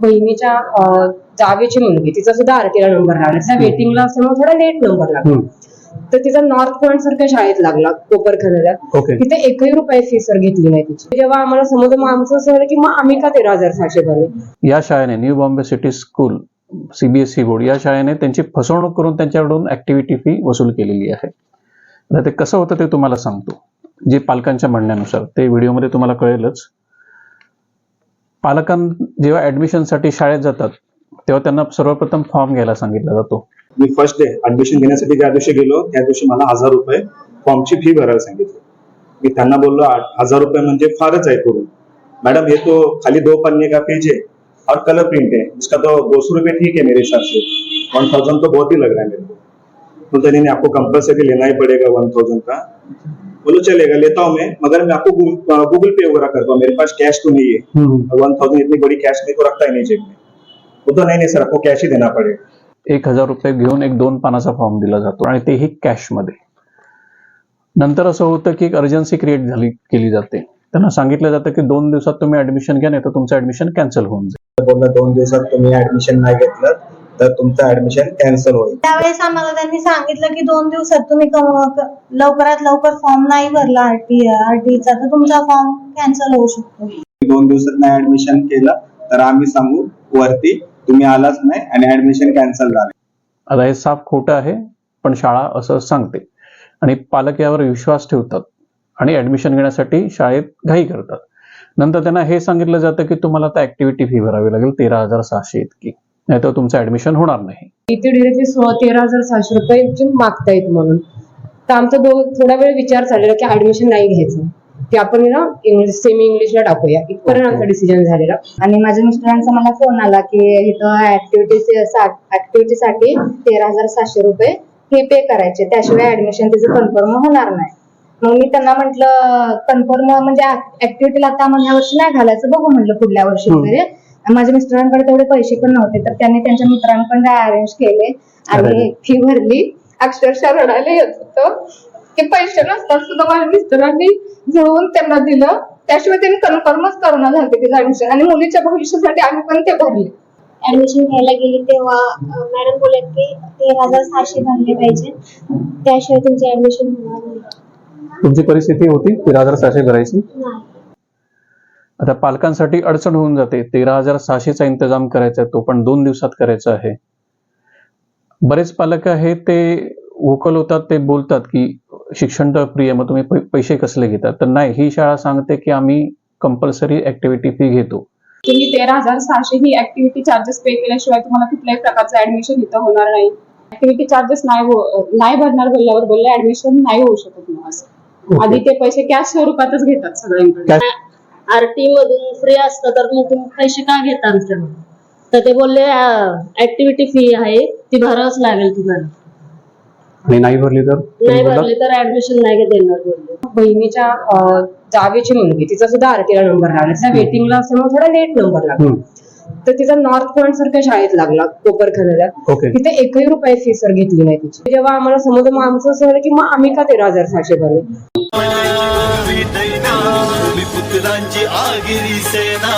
बहिणीच्या जावेची मुलगी, तिचा सुद्धा आरटीला नंबर लागला, तिचा वेटिंगला असल्यामुळे थोडा लेट नंबर लागला. तर तिचा नॉर्थ पॉइंट सारख्या शाळेत लागला कोपरखान्याला. तिथे एकही रुपये फी सर घेतली नाही तिची. जेव्हा आम्हाला समजलं मग आमचं असं झालं की मग आम्ही का 13,600 भरले. या शाळेने new Bombay city school CBSE board या शाळेने त्यांची फसवणूक करून त्यांच्याकडून ऍक्टिव्हिटी फी वसूल केलेली आहे. आता ते कसं होतं ते तुम्हाला सांगतो. जे पालकांच्या म्हणण्यानुसार ते व्हिडिओमध्ये तुम्हाला कळेलच. जेव्हा ऍडमिशनसाठी शाळेत जातात तेव्हा त्यांना सर्वप्रथम फॉर्म घ्यायला सांगितला जातो. मी फर्स्ट डे ऍडमिशन घेण्यासाठी ज्या दिवशी गेलो त्या दिवशी मला 1,000 रुपये फॉर्मची फी भरायला सांगितली. मी त्यांना बोललो 1,000 रुपये म्हणजे फारच आहे करून. मैडम ये तो खाली 2 पन्ने का पेज है और कलर प्रिंट है, इसका तो 200 रुपये ठीक है मेरे हिसाब से, 1,000 तो बहुत ही लग रहा है मेरे को. तो नहीं आपको कंपल्सरी लेना ही पड़ेगा 1,000 का. बोलो चलेगा लेता हूँ मैं, मगर मैं आपको गूगल पे वगैरह करता हूँ, मेरे पास कैश तो नहीं है. 1,000 इतनी बड़ी कैश में तो रखता ही नहीं जेब में. वो तो नहीं सर आपको कैश ही देना पड़ेगा. 1,000 रुपये घेऊन एक 2 पानाचा फॉर्म दिला जातो आणि तेही कॅशमध्ये. नंतर असं होतं की एक अर्जन्सी क्रिएट केली जाते. त्यांना सांगितलं जातं की 2 दिवसात तुम्ही ऍडमिशन घ्या, नाही तर तुमचं ऍडमिशन कॅन्सल होऊन जाईल. बोलला 2 दिवसात तुम्ही ऍडमिशन नाही घेतलं तर तुमचं ऍडमिशन कॅन्सल होईल. त्यावेळेस आम्हाला त्यांनी सांगितलं की 2 दिवसात तुम्ही लवकरात लवकर फॉर्म नाही भरला आरटीचा तर तुमचा फॉर्म कॅन्सल होऊ शकतो. 2 दिवसात नाही ऍडमिशन केलं तर आम्ही सांगू वरती तुम्ही आलाच नाही आणि ऍडमिशन कॅन्सल झाले. आता हे साफ खोटं आहे, पण शाळा असं सांगते आणि पालक यावर विश्वास ठेवतात आणि ऍडमिशन घेण्यासाठी शाळेत घाई करतात. नंतर त्यांना हे सांगितलं जातं की तुम्हाला आता ऍक्टिव्हिटी फी भरावी लागेल 13,600 इतकी, नाही तर तुमचं ऍडमिशन होणार नाही. इथे डिरेक्टली 13,600 रुपये मागतायत म्हणून. तर आमचा थोडा वेळ विचार चाललेला की ऍडमिशन नाही घ्यायचं, की आपण ना सेमी इंग्लिशला टाकूया. इथपर्यंत आमचा डिसिजन झालेला. आणि माझ्या मिस्टरांचा मला फोन आला की इथं ऍक्टिव्हिटीसाठी 13,700 रुपये हे पे करायचे, त्याशिवाय ऍडमिशन त्याचं कन्फर्म होणार नाही. मग मी त्यांना म्हटलं कन्फर्म म्हणजे ऍक्टिव्हिटीला आता आम्हाला ह्या वर्षी नाही घालायचं, बघू म्हटलं पुढल्या वर्षी वगैरे. माझ्या मिस्टरांकडे तेवढे पैसे पण नव्हते, तर त्यांनी त्यांच्या मित्रांकडे अरेंज केले आणि फी भरली. अक्षरशः रडायला येत होतं की पैसे नसतात सुद्धा माझ्या मिस्टरांनी जुळवून त्यांना दिलं, त्याशिवाय त्यांनी कन्फर्मच करून झाले ते ऍडमिशन. आणि मुलीच्या भविष्यासाठी आम्ही पण ते भरले. ऍडमिशन घ्यायला गेली तेव्हा मॅडम बोलत की 13,600 भरले पाहिजे, त्याशिवाय तुमचे ऍडमिशन होणार नाही. तुमची परिस्थिती होती 13,600 भरायची. नाही. आता पालकांसाठी अडचण होऊन जाते. 13,600चा इंतजाम करायचा आहे, तो पण 2 दिवसात करायचा आहे. बरेच पालक आहेत ते वोकल होतात, ते बोलतात की शिक्षण तर फ्री आहे, मग तुम्ही पैसे कसले घेतात. तर नाही, ही शाळा सांगते की आम्ही कंपल्सरी ऍक्टिव्हिटी फी घेतो. तुम्ही 13,600 ही ऍक्टिव्हिटी चार्जेस पे केल्याशिवाय तुम्हाला कुठल्याही प्रकारचं ऍडमिशन इथं होणार नाही. ऍक्टिव्हिटी चार्जेस नाही भरणार बोलल्यावर बोलले ऍडमिशन नाही होऊ शकत मग असं. आधी ते पैसे कॅश स्वरूपातच घेतात सगळ्यांकडे. आरटी मधून फ्री असतं तर मग तुम्ही पैसे का घेता आमच्याकडून. तर ते बोलले ऍक्टिव्हिटी फी आहे ती भरावंच लागेल तुम्हाला, आणि नाही भरली तर ऍडमिशन नाही देणार बोलले. बहिणीच्या जावेची मुलगी, तिचा सुद्धा आरटीला नंबर लागला, तिचा वेटिंगला असल्यामुळे थोडा लेट नंबर लागला. तर तिचा नॉर्थ पॉइंट सारख्या शाळेत लागला कोपरखान्याला. तिथे एकही रुपये फी सर घेतली नाही तिची. जेव्हा आम्हाला समजलं मग आमचं असं झालं की मग आम्ही का 13,600 भरले. पुत्रांची आगिरी सेना